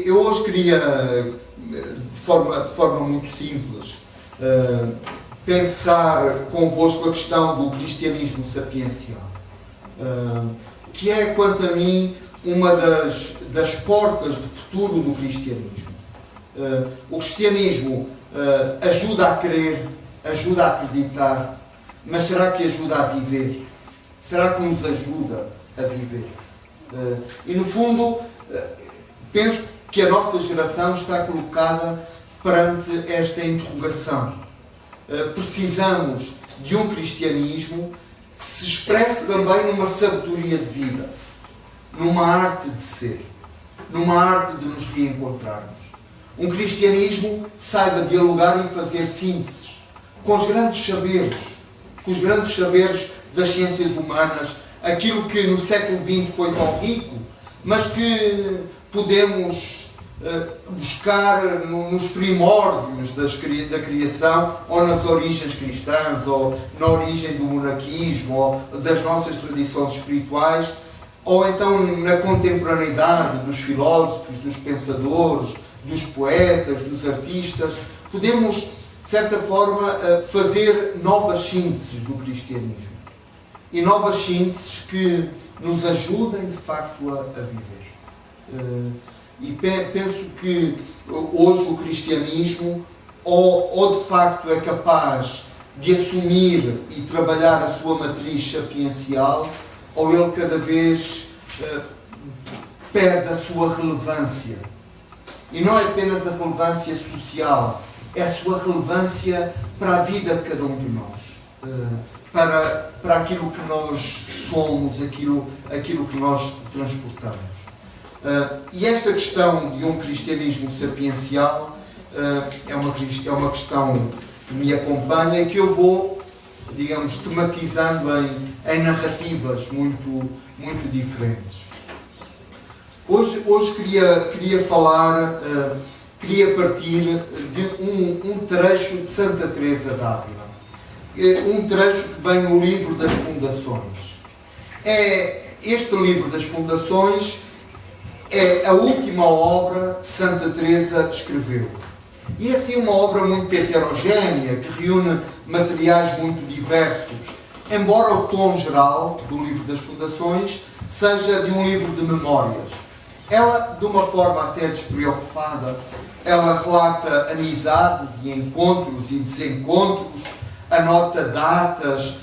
Eu hoje queria, de forma muito simples, pensar convosco a questão do cristianismo sapiencial, que é, quanto a mim, uma das portas de futuro do cristianismo. O cristianismo ajuda a crer, ajuda a acreditar, mas será que ajuda a viver? Será que nos ajuda a viver? E, no fundo, penso que a nossa geração está colocada perante esta interrogação. Precisamos de um cristianismo que se expresse também numa sabedoria de vida, numa arte de ser, numa arte de nos reencontrarmos. Um cristianismo que saiba dialogar e fazer sínteses com os grandes saberes das ciências humanas, aquilo que no século XX foi tão rico, mas que podemos buscar nos primórdios da criação, ou nas origens cristãs, ou na origem do monaquismo, ou das nossas tradições espirituais, ou então na contemporaneidade dos filósofos, dos pensadores, dos poetas, dos artistas. Podemos, de certa forma, fazer novas sínteses do cristianismo. E novas sínteses que nos ajudem, de facto, a viver. E penso que hoje o cristianismo ou de facto é capaz de assumir e trabalhar a sua matriz sapiencial, ou ele cada vez perde a sua relevância. E não é apenas a relevância social, é a sua relevância para a vida de cada um de nós, para aquilo que nós somos, aquilo que nós transportamos. E esta questão de um cristianismo sapiencial é uma questão que me acompanha e que eu vou, digamos, tematizando em narrativas muito diferentes. Hoje queria falar, queria partir de um trecho de Santa Teresa d'Ávila. Um trecho que vem no livro das Fundações. Este livro das Fundações é a última obra que Santa Teresa escreveu. E é assim uma obra muito heterogénea, que reúne materiais muito diversos, embora o tom geral do livro das Fundações seja de um livro de memórias. Ela, de uma forma até despreocupada, ela relata amizades e encontros e desencontros, anota datas,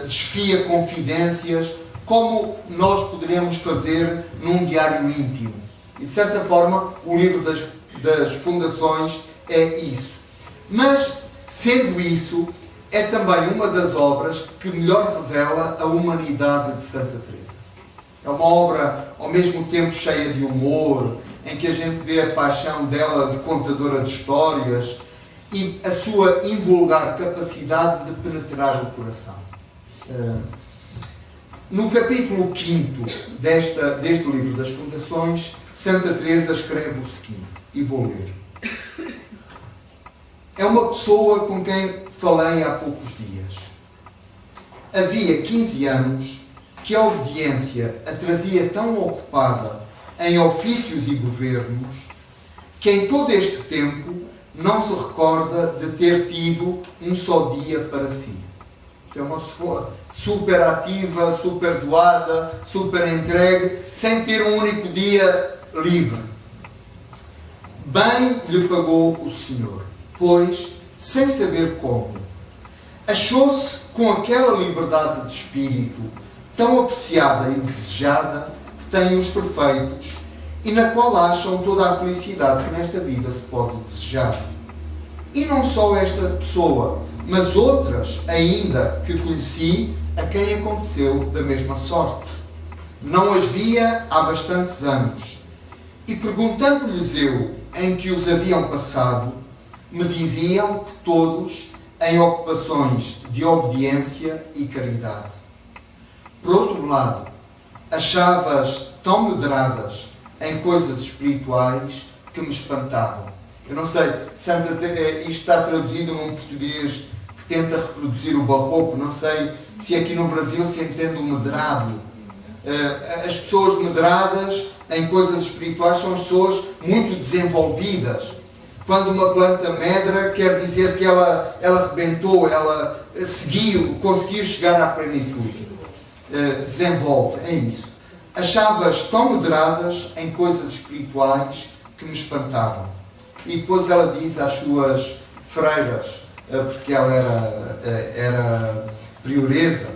desfia confidências, como nós poderemos fazer num diário íntimo. E, de certa forma, o livro das Fundações é isso. Mas, sendo isso, é também uma das obras que melhor revela a humanidade de Santa Teresa. É uma obra, ao mesmo tempo, cheia de humor, em que a gente vê a paixão dela de contadora de histórias e a sua invulgar capacidade de penetrar o coração. No capítulo 5º deste livro das Fundações, Santa Teresa escreve o seguinte, e vou ler. É uma pessoa com quem falei há poucos dias. Havia 15 anos que a obediência a trazia tão ocupada em ofícios e governos que em todo este tempo não se recorda de ter tido um só dia para si. É uma pessoa super ativa, super doada, super entregue, sem ter um único dia livre. Bem lhe pagou o Senhor, pois, sem saber como, achou-se com aquela liberdade de espírito tão apreciada e desejada que têm os perfeitos e na qual acham toda a felicidade que nesta vida se pode desejar. E não só esta pessoa, mas outras ainda que conheci a quem aconteceu da mesma sorte. Não as via há bastantes anos. E perguntando-lhes eu em que os haviam passado, me diziam que todos em ocupações de obediência e caridade. Por outro lado, achava-as tão medradas em coisas espirituais que me espantavam. Eu não sei, isto está traduzido num português que tenta reproduzir o barroco, não sei se aqui no Brasil se entende o medrado. As pessoas medradas em coisas espirituais são as pessoas muito desenvolvidas. Quando uma planta medra, quer dizer que ela rebentou, ela conseguiu chegar à plenitude. Desenvolve, é isso. Achava-as tão moderadas em coisas espirituais que me espantavam. E depois ela diz às suas freiras, porque ela era prioresa: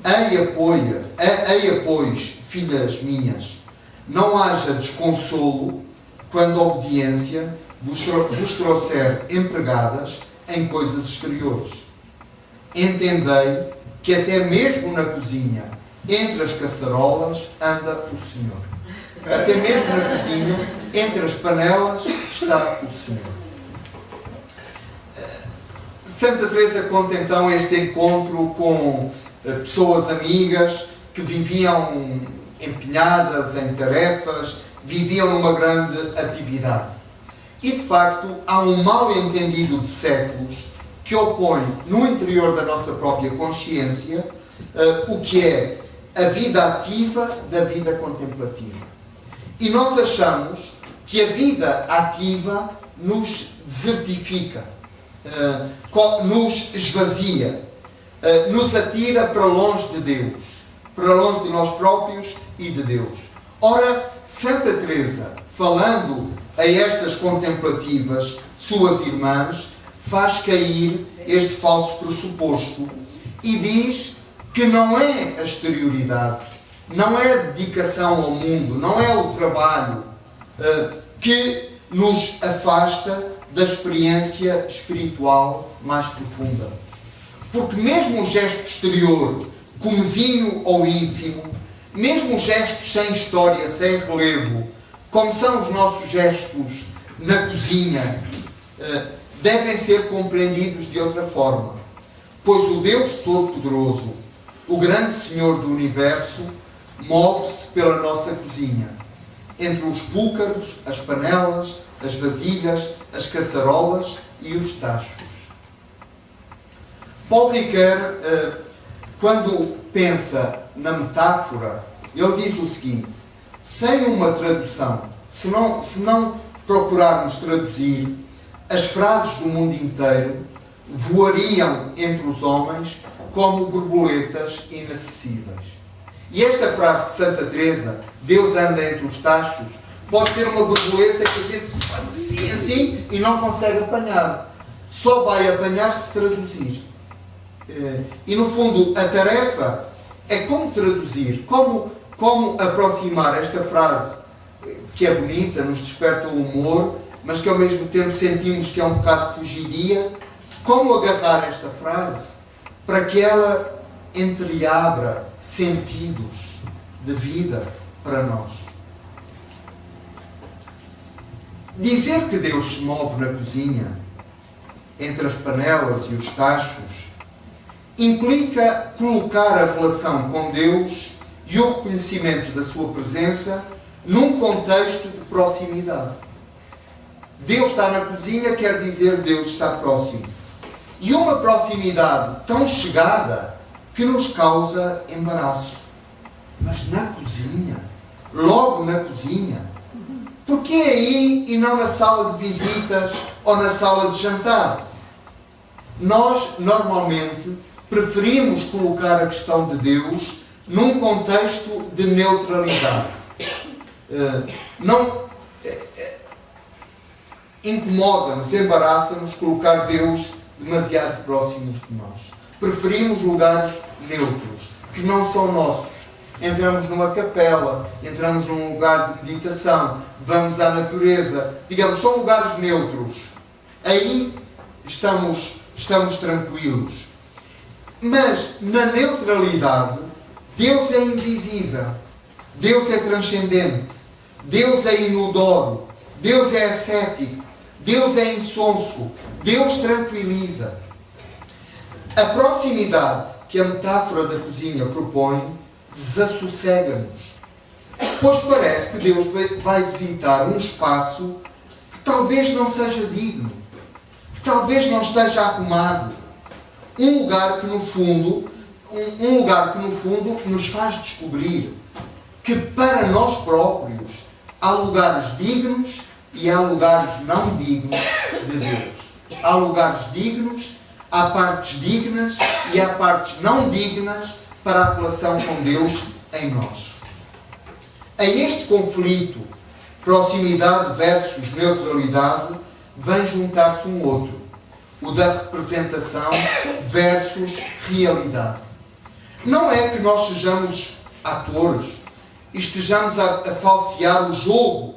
Eia, pois, filhas minhas, não haja desconsolo quando a obediência vos trouxer empregadas em coisas exteriores. Entendei que até mesmo na cozinha, entre as caçarolas, anda o Senhor. Até mesmo na cozinha, entre as panelas, está o Senhor. Santa Teresa conta então este encontro com pessoas amigas que viviam empenhadas em tarefas, viviam numa grande atividade. E de facto há um mal-entendido de séculos que opõe no interior da nossa própria consciência o que é a vida ativa da vida contemplativa. E nós achamos que a vida ativa nos desertifica, nos esvazia, nos atira para longe de Deus, para longe de nós próprios e de Deus. Ora, Santa Teresa, falando a estas contemplativas, suas irmãs, faz cair este falso pressuposto e diz que não é a exterioridade, não é a dedicação ao mundo, não é o trabalho que nos afasta da experiência espiritual mais profunda. Porque mesmo um gesto exterior, comezinho ou ínfimo, mesmo gestos sem história, sem relevo, como são os nossos gestos na cozinha, devem ser compreendidos de outra forma. Pois o Deus Todo-Poderoso, o grande Senhor do Universo, move-se pela nossa cozinha, entre os púcaros, as panelas, as vasilhas, as caçarolas e os tachos. Paul Ricoeur, quando pensa na metáfora, ele diz o seguinte: sem uma tradução, se não procurarmos traduzir, as frases do mundo inteiro voariam entre os homens como borboletas inacessíveis. E esta frase de Santa Teresa, Deus anda entre os tachos, pode ser uma borboleta que a gente faz assim e não consegue apanhar. Só vai apanhar se traduzir. E no fundo a tarefa é como traduzir, como aproximar esta frase que é bonita, nos desperta o humor, mas que ao mesmo tempo sentimos que é um bocado fugidia. Como agarrar esta frase para que ela entreabra sentidos de vida para nós. Dizer que Deus se move na cozinha, entre as panelas e os tachos, implica colocar a relação com Deus e o reconhecimento da sua presença num contexto de proximidade. Deus está na cozinha quer dizer Deus está próximo. E uma proximidade tão chegada que nos causa embaraço. Mas na cozinha, logo na cozinha, porquê aí e não na sala de visitas ou na sala de jantar? Nós, normalmente, preferimos colocar a questão de Deus num contexto de neutralidade. Incomoda-nos, embaraça-nos colocar Deus demasiado próximos de nós. Preferimos lugares neutros, que não são nossos. Entramos numa capela, entramos num lugar de meditação, vamos à natureza, digamos, são lugares neutros. Aí estamos tranquilos. Mas na neutralidade, Deus é invisível, Deus é transcendente, Deus é inodoro, Deus é ascético, Deus é insonso, Deus tranquiliza. A proximidade que a metáfora da cozinha propõe desassossega-nos, pois parece que Deus vai visitar um espaço que talvez não seja digno, que talvez não esteja arrumado, um lugar que no fundo nos faz descobrir que para nós próprios há lugares dignos e há lugares não dignos de Deus. Há lugares dignos, há partes dignas e há partes não dignas para a relação com Deus em nós. A este conflito, proximidade versus neutralidade, vem juntar-se um outro, o da representação versus realidade. Não é que nós sejamos atores e estejamos a falsear o jogo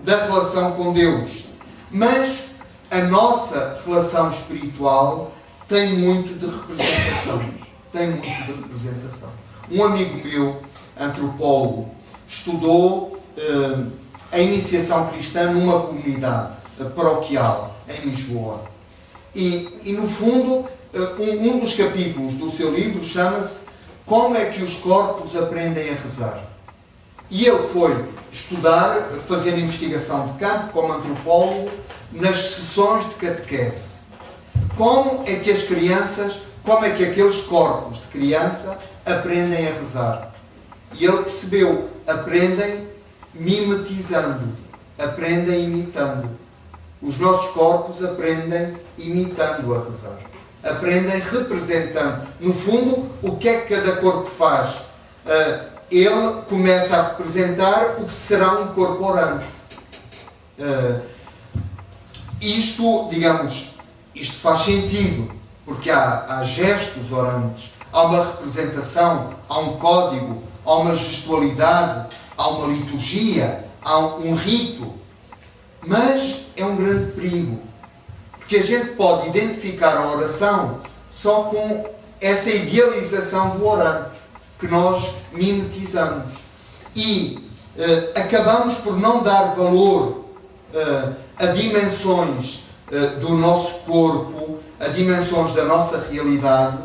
da relação com Deus, mas a nossa relação espiritual tem muito de representação. Tem muito de representação. Um amigo meu, antropólogo, estudou a iniciação cristã numa comunidade paroquial em Lisboa. E no fundo, um dos capítulos do seu livro chama-se Como é que os corpos aprendem a rezar? E ele foi estudar, fazer investigação de campo como antropólogo nas sessões de catequese. Como é que as crianças, como é que aqueles corpos de criança aprendem a rezar? E ele percebeu, aprendem mimetizando, aprendem imitando. Os nossos corpos aprendem imitando a rezar. Aprendem representando. No fundo, o que é que cada corpo faz? Ele começa a representar o que será um corpo orante. Isto faz sentido, porque há gestos orantes, há uma representação, há um código, há uma gestualidade, há uma liturgia, há um rito. Mas é um grande perigo, porque a gente pode identificar a oração só com essa idealização do orante que nós mimetizamos. E acabamos por não dar valor a dimensões do nosso corpo, a dimensões da nossa realidade,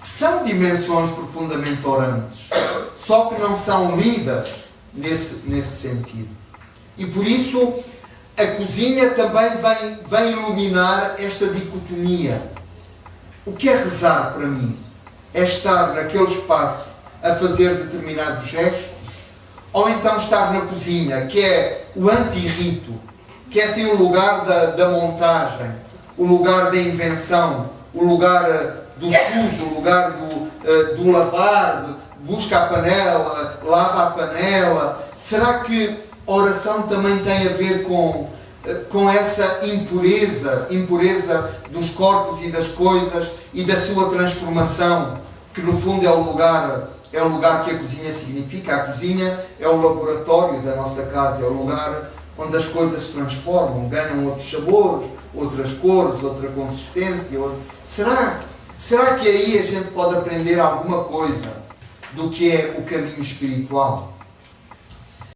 que são dimensões profundamente orantes, só que não são lidas nesse sentido. E por isso a cozinha também vem iluminar esta dicotomia. O que é rezar para mim? É estar naquele espaço a fazer determinados gestos? Ou então estar na cozinha, que é o antirrito, que é assim o lugar da montagem, o lugar da invenção, o lugar do sujo, o lugar do lavar, busca a panela, lava a panela. Será que a oração também tem a ver com essa impureza dos corpos e das coisas e da sua transformação, que no fundo é o lugar que a cozinha significa? A cozinha é o laboratório da nossa casa, é o lugar onde as coisas se transformam, ganham outros sabores, outras cores, outra consistência. Será que aí a gente pode aprender alguma coisa do que é o caminho espiritual?